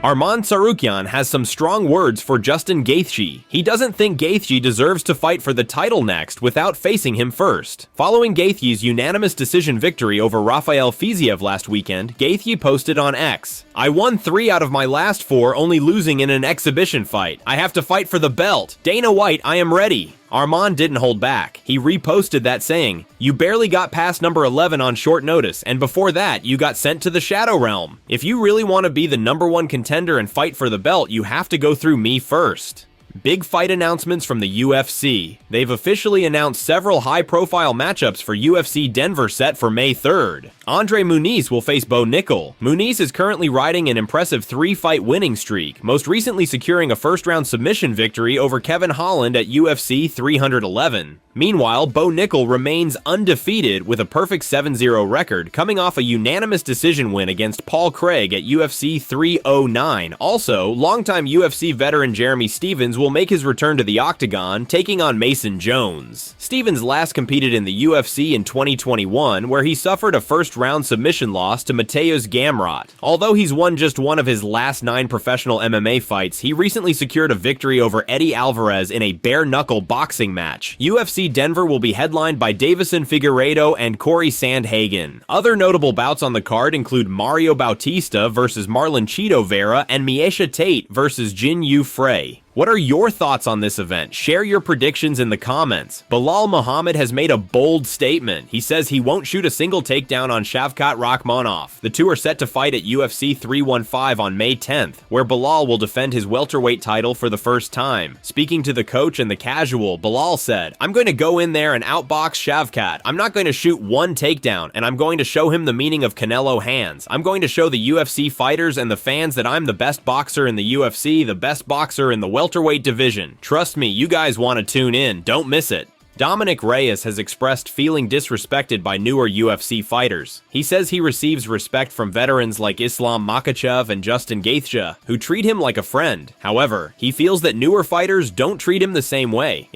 Arman Tsarukyan has some strong words for Justin Gaethje. He doesn't think Gaethje deserves to fight for the title next without facing him first. Following Gaethje's unanimous decision victory over Rafael Fiziev last weekend, Gaethje posted on X, "I won 3 out of my last 4, only losing in an exhibition fight. I have to fight for the belt. Dana White, I am ready." Arman didn't hold back. He reposted that saying, "You barely got past number 11 on short notice, and before that, you got sent to the Shadow Realm. If you really want to be the #1 contender and fight for the belt, you have to go through me first." Big fight announcements from the UFC. They've officially announced several high-profile matchups for UFC Denver set for May 3rd. Andre Muniz will face Bo Nickel. Muniz is currently riding an impressive 3-fight winning streak, most recently securing a first-round submission victory over Kevin Holland at UFC 311. Meanwhile, Bo Nickel remains undefeated with a perfect 7-0 record, coming off a unanimous decision win against Paul Craig at UFC 309. Also, longtime UFC veteran Jeremy Stephens will make his return to the octagon, taking on Mason Jones. Stephens last competed in the UFC in 2021, where he suffered a first-round submission loss to Mateusz Gamrot. Although he's won just one of his last 9 professional MMA fights, he recently secured a victory over Eddie Alvarez in a bare-knuckle boxing match. UFC Denver will be headlined by Davison Figueiredo and Corey Sandhagen. Other notable bouts on the card include Mario Bautista versus Marlon Chito Vera and Miesha Tate versus Jin Yu Frey. What are your thoughts on this event? Share your predictions in the comments. Belal Muhammad has made a bold statement. He says he won't shoot a single takedown on Shavkat Rakhmonov. The two are set to fight at UFC 315 on May 10th, where Belal will defend his welterweight title for the first time. Speaking to the coach and the casual, Belal said, "I'm going to go in there and outbox Shavkat. I'm not going to shoot one takedown, and I'm going to show him the meaning of Canelo hands. I'm going to show the UFC fighters and the fans that I'm the best boxer in the UFC, the best boxer in the welterweight division. Trust me, you guys want to tune in. Don't miss it." Dominic Reyes has expressed feeling disrespected by newer UFC fighters. He says he receives respect from veterans like Islam Makhachev and Justin Gaethje, who treat him like a friend. However, he feels that newer fighters don't treat him the same way.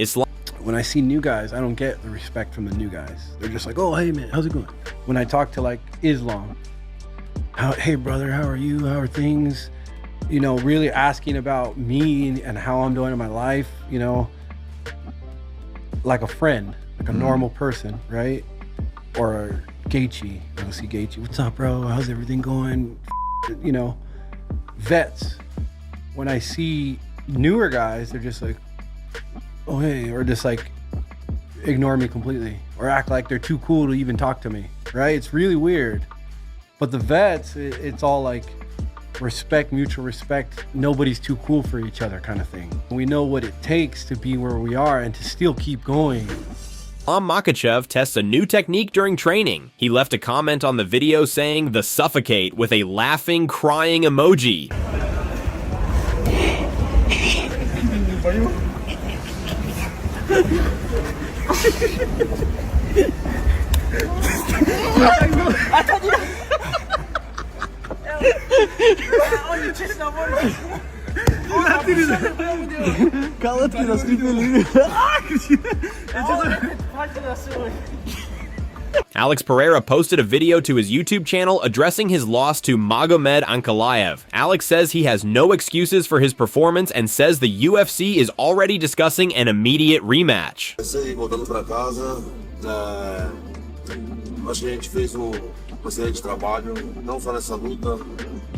When I see new guys, I don't get the respect from the new guys. They're just like, "Oh, hey man, how's it going?" When I talk to like Islam, "Hey brother, how are you? How are things?" You know, really asking about me and how I'm doing in my life, you know, like a friend, like a normal person, right? Or Gaethje, I see Gaethje, "What's up, bro? How's everything going?" You know, vets. When I see newer guys, they're just like, "Oh, hey," or just like ignore me completely, or act like they're too cool to even talk to me, right? It's really weird. But the vets, it's all like, respect, mutual respect, nobody's too cool for each other kind of thing. We know what it takes to be where we are and to still keep going. Makhachev tests a new technique during training. He left a comment on the video saying "the suffocate" with a laughing, crying emoji. Alex Pereira posted a video to his YouTube channel addressing his loss to Magomed Ankalaev. Alex says he has no excuses for his performance and says the UFC is already discussing an immediate rematch. Acho que a gente fez excelente trabalho, não só nessa luta.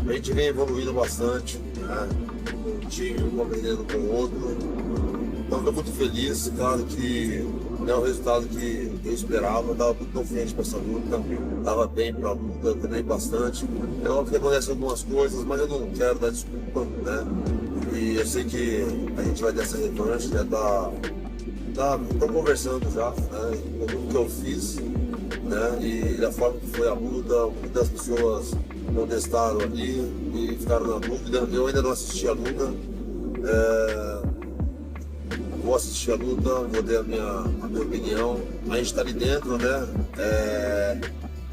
A gente vem evoluindo bastante, né? Um time um aprendendo com o outro. Então, estou muito feliz, claro que não é o resultado que eu esperava. Estava muito confiante para essa luta, estava bem para a luta, treinei bastante. É óbvio que acontecem algumas coisas, mas eu não quero dar desculpa, né? E eu sei que a gente vai ter essa revanche, já estou conversando já, né? Com tudo que eu fiz. Né? E da forma que foi a luta, muitas pessoas contestaram ali e ficaram na dúvida. Eu ainda não assisti a luta, vou assistir a luta, vou dar a minha opinião. A gente está ali dentro, né?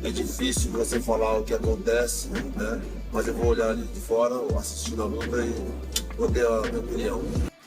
É difícil você falar o que acontece, né? Mas eu vou olhar ali de fora, assistindo a luta e vou ter a minha opinião.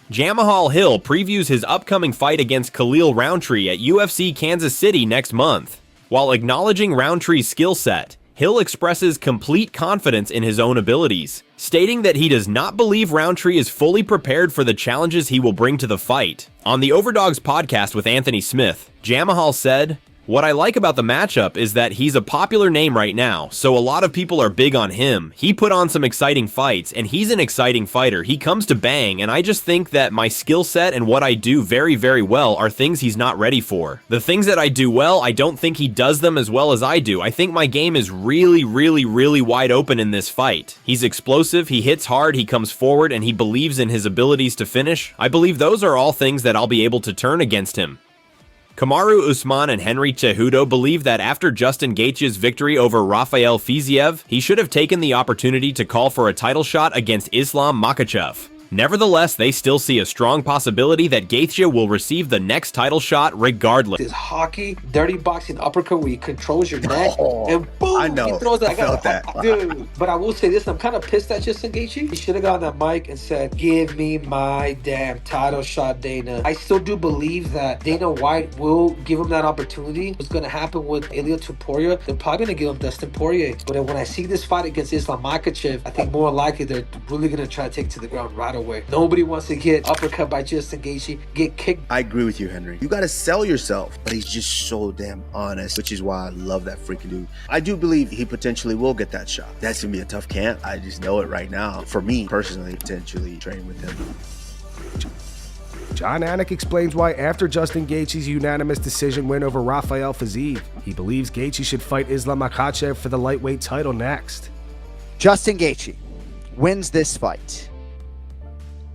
Jamahal Hill previews his upcoming fight against Khalil Rountree at UFC Kansas City next month. While acknowledging Rountree's skill set, Hill expresses complete confidence in his own abilities, stating that he does not believe Roundtree is fully prepared for the challenges he will bring to the fight. On the Overdogs podcast with Anthony Smith, Jamahal said, "What I like about the matchup is that he's a popular name right now, so a lot of people are big on him. He put on some exciting fights, and he's an exciting fighter. He comes to bang, and I just think that my skill set and what I do very, very well are things he's not ready for. The things that I do well, I don't think he does them as well as I do. I think my game is really, really, really wide open in this fight. He's explosive, he hits hard, he comes forward, and he believes in his abilities to finish. I believe those are all things that I'll be able to turn against him." Kamaru Usman and Henry Cejudo believe that after Justin Gaethje's victory over Rafael Fiziev, he should have taken the opportunity to call for a title shot against Islam Makhachev. Nevertheless, they still see a strong possibility that Gaethje will receive the next title shot regardless. This hockey, dirty boxing uppercut where he controls your neck and boom, I know. he throws that. I felt that. Dude, but I will say this, I'm kind of pissed at Justin Gaethje. He should have gotten that mic and said, "Give me my damn title shot, Dana." I still do believe that Dana White will give him that opportunity. What's going to happen with Ilia Topuria? They're probably going to give him Dustin Poirier. But when I see this fight against Islam Makhachev, I think more likely they're really going to try to take it to the ground right away. Nobody wants to get uppercut by Justin Gaethje, get kicked. I agree with you, Henry. You got to sell yourself, but he's just so damn honest, which is why I love that freaking dude. I do believe he potentially will get that shot. That's going to be a tough camp. I just know it right now. For me, personally, potentially train with him. John Anik explains why after Justin Gaethje's unanimous decision win over Rafael Fiziev, he believes Gaethje should fight Islam Makhachev for the lightweight title next. Justin Gaethje wins this fight.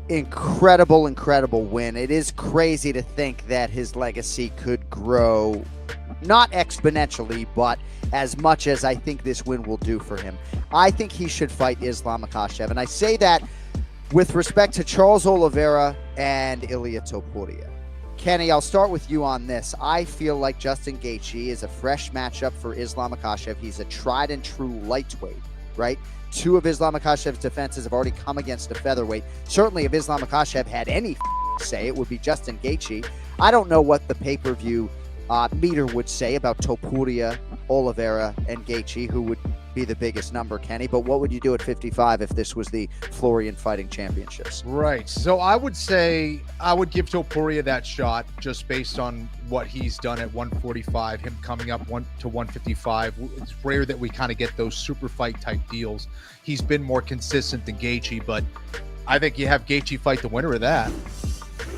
Incredible win. It is crazy to think that his legacy could grow, not exponentially, but as much as I think this win will do for him. I think he should fight Islam Makhachev, and I say that with respect to Charles Oliveira and Ilia Topuria. Kenny, I'll start with you on this. I feel like Justin Gaethje is a fresh matchup for Islam Makhachev. He's a tried and true lightweight, right? Two of Islam Makhachev's defenses have already come against a featherweight. Certainly, if Islam Makhachev had any say, it would be Justin Gaethje. I don't know what the pay-per-view meter would say about Topuria, Oliveira, and Gaethje, who would be the biggest number, Kenny. But what would you do at 55 if this was the Florian Fighting Championships? Right. So I would say I would give Topuria that shot just based on what he's done at 145, him coming up to 155. It's rare that we kind of get those super fight type deals. He's been more consistent than Gaethje, but I think you have Gaethje fight the winner of that.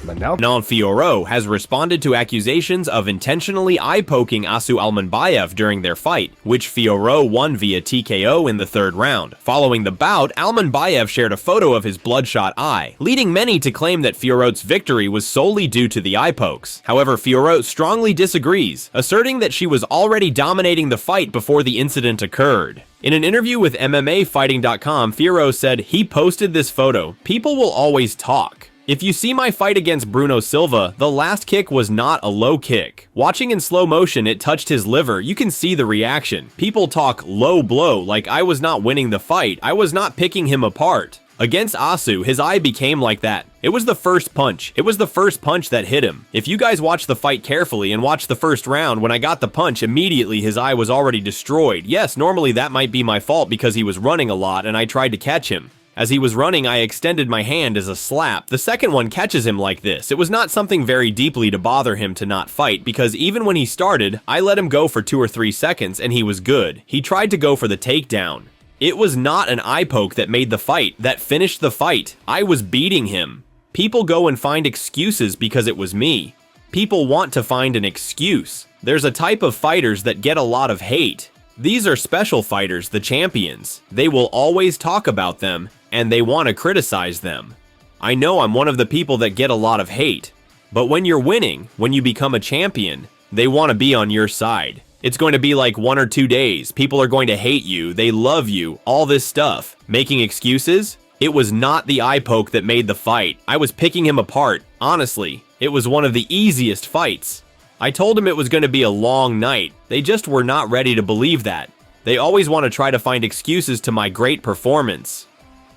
Manon Fiorot has responded to accusations of intentionally eye-poking Asu Almanbayev during their fight, which Fiorot won via TKO in the third round. Following the bout, Almanbayev shared a photo of his bloodshot eye, leading many to claim that Fiorot's victory was solely due to the eye pokes. However, Fiorot strongly disagrees, asserting that she was already dominating the fight before the incident occurred. In an interview with MMAfighting.com, Fiorot said, "He posted this photo. People will always talk. If you see my fight against Bruno Silva, the last kick was not a low kick. Watching in slow motion, it touched his liver. You can see the reaction. People talk low blow like I was not winning the fight. I was not picking him apart. Against Asu, his eye became like that. It was the first punch. It was the first punch that hit him. If you guys watch the fight carefully and watch the first round, when I got the punch, immediately his eye was already destroyed. Yes, normally that might be my fault because he was running a lot and I tried to catch him. As he was running, I extended my hand as a slap. The second one catches him like this. It was not something very deeply to bother him to not fight, because even when he started, I let him go for 2 or 3 seconds and he was good. He tried to go for the takedown. It was not an eye poke that made the fight, that finished the fight. I was beating him. People go and find excuses because it was me. People want to find an excuse. There's a type of fighters that get a lot of hate. These are special fighters, the champions. They will always talk about them, and they want to criticize them. I know I'm one of the people that get a lot of hate, but when you're winning, when you become a champion, they want to be on your side. It's going to be like 1 or 2 days. People are going to hate you, they love you, all this stuff. Making excuses? It was not the eye poke that made the fight. I was picking him apart. Honestly, it was one of the easiest fights. I told him it was going to be a long night. They just were not ready to believe that. They always want to try to find excuses to my great performance.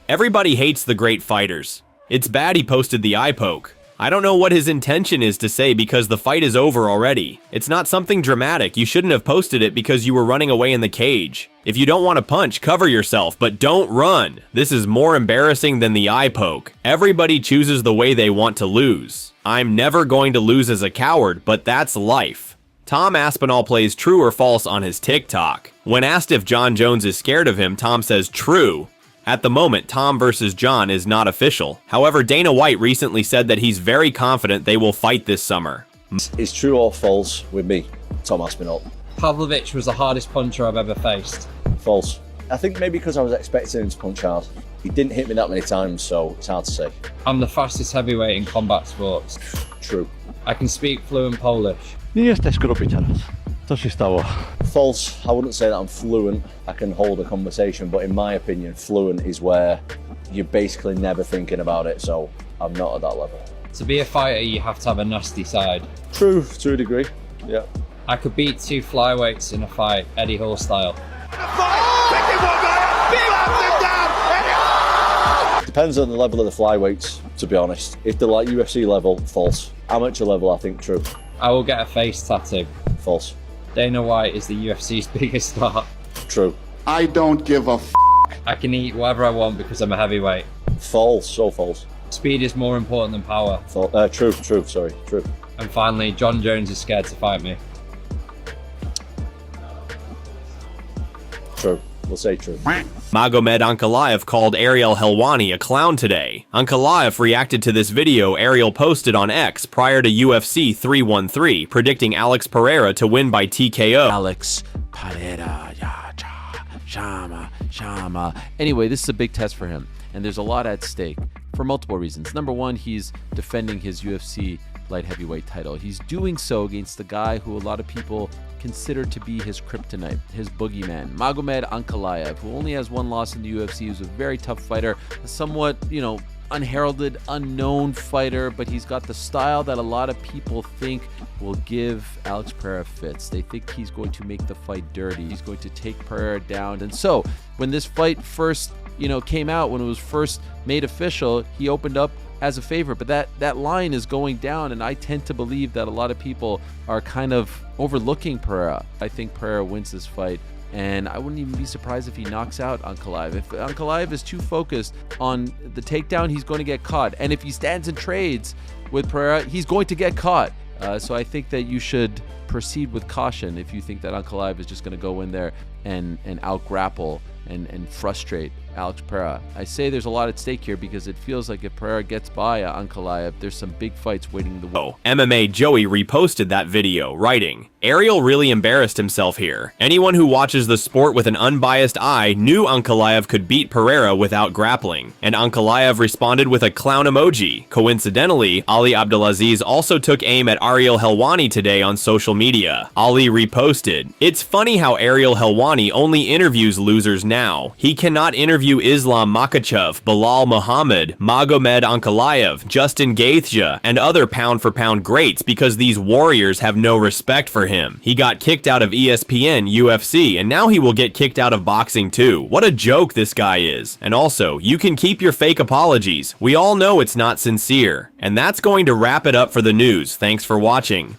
Everybody hates the great fighters. It's bad he posted the eye poke. I don't know what his intention is to say because the fight is over already. It's not something dramatic. You shouldn't have posted it because you were running away in the cage. If you don't want to punch, cover yourself, but don't run. This is more embarrassing than the eye poke. Everybody chooses the way they want to lose. I'm never going to lose as a coward, but that's life. Tom Aspinall plays true or false on his TikTok. When asked if John Jones is scared of him, Tom says true. At the moment, Tom versus John is not official. However, Dana White recently said that he's very confident they will fight this summer. Is true or false with me, Tom Aspinall? Pavlovich was the hardest puncher I've ever faced. False. I think maybe because I was expecting him to punch hard. He didn't hit me that many times, so it's hard to say. I'm the fastest heavyweight in combat sports. True. I can speak fluent Polish. Nie jesteś gruby teraz. Co się stało? False. I wouldn't say that I'm fluent. I can hold a conversation, but in my opinion, fluent is where you're basically never thinking about it, so I'm not at that level. To be a fighter, you have to have a nasty side. True, to a degree, yeah. I could beat 2 flyweights in a fight, Eddie Hall style. Depends on the level of the flyweights, to be honest. If they're like UFC level, false. Amateur level, I think true. I will get a face tattoo. False. Dana White is the UFC's biggest star. True. I don't give a f. I can eat whatever I want because I'm a heavyweight. False, so false. Speed is more important than power. True, sorry, true. And finally, John Jones is scared to fight me. True. We'll say true. Magomed Ankalaev called Ariel Helwani a clown today. Ankalaev reacted to this video Ariel posted on X prior to UFC 313, predicting Alex Pereira to win by TKO. Alex Pereira, Shama. Anyway, this is a big test for him, and there's a lot at stake for multiple reasons. Number one, he's defending his UFC light heavyweight title. He's doing so against the guy who a lot of people consider to be his kryptonite, his boogeyman, Magomed Ankalaev, who only has one loss in the UFC, who's a very tough fighter, a somewhat, unheralded, unknown fighter, but he's got the style that a lot of people think will give Alex Pereira fits. They think he's going to make the fight dirty. He's going to take Pereira down. And so when this fight first, came out, when it was first made official, he opened up as a favorite, but that line is going down, and I tend to believe that a lot of people are kind of overlooking Pereira. I think Pereira wins this fight, and I wouldn't even be surprised if he knocks out Ankalaev. If Ankalaev is too focused on the takedown, he's going to get caught, and if he stands and trades with Pereira, he's going to get caught. So I think that you should proceed with caution if you think that Ankalaev is just going to go in there and out-grapple and frustrate Alex Pereira. I say there's a lot at stake here because it feels like if Pereira gets by Ankalaev, there's some big fights waiting to win. MMA Joey reposted that video, writing, Ariel really embarrassed himself here. Anyone who watches the sport with an unbiased eye knew Ankalaev could beat Pereira without grappling, and Ankalaev responded with a clown emoji. Coincidentally, Ali Abdelaziz also took aim at Ariel Helwani today on social media. Ali reposted, it's funny how Ariel Helwani only interviews losers now. He cannot interview Islam Makhachev, Bilal Muhammad, Magomed Ankalaev, Justin Gaethje, and other pound-for-pound greats because these warriors have no respect for him. He got kicked out of ESPN, UFC, and now he will get kicked out of boxing too. What a joke this guy is. And also, you can keep your fake apologies. We all know it's not sincere. And that's going to wrap it up for the news. Thanks for watching.